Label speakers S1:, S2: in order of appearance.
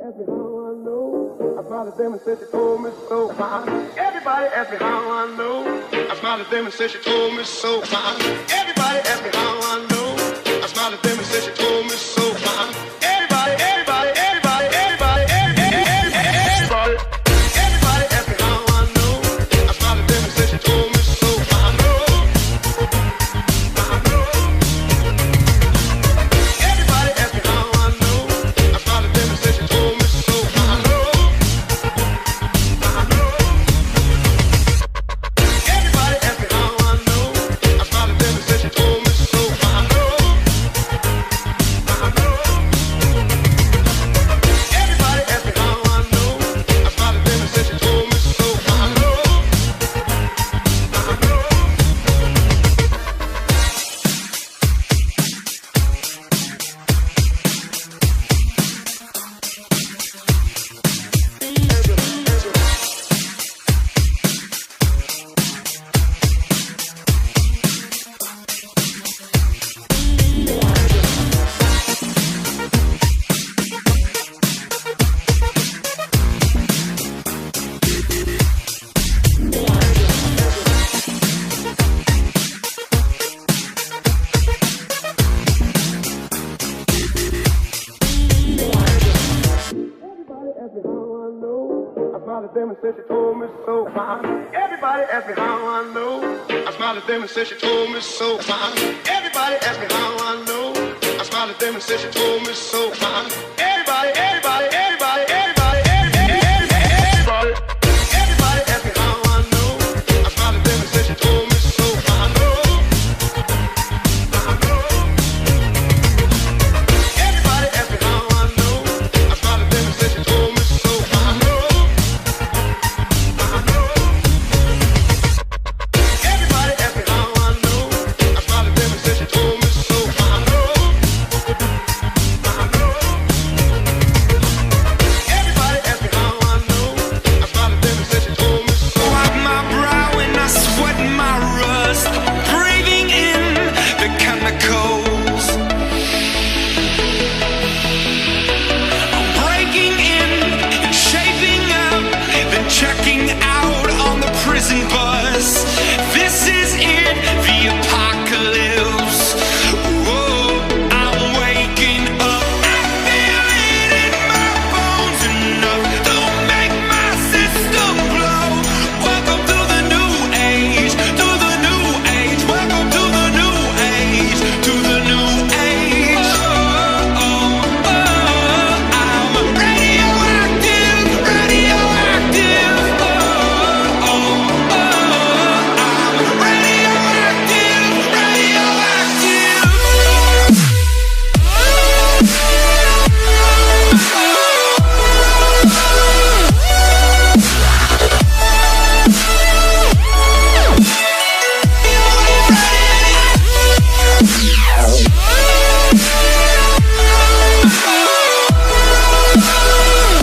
S1: asked me how I know. I smiled at them and said she told me so. Everybody asked me how I know. I smiled at them and said she told me so. Everybody asked me how I know. I smiled at them and said she told me so. Everybody, everybody, everybody, everybody, everybody, everybody. Everybody asked me how I know. I smiled at them and said she told me so. I know. Everybody asked me how I know. I smiled at them and said she told me so. I know. Everybody asked me how I know. I smiled at them and said she told me so. I know. Everybody asked me how I know. I smiled at them and said she told me so. I know. Everybody asked me how I know. I smiled at them and said she told me so. Everybody asked me how I know. I smiled at them and said she told me so. Everybody asked me how I know. I smiled at them and said she told me so.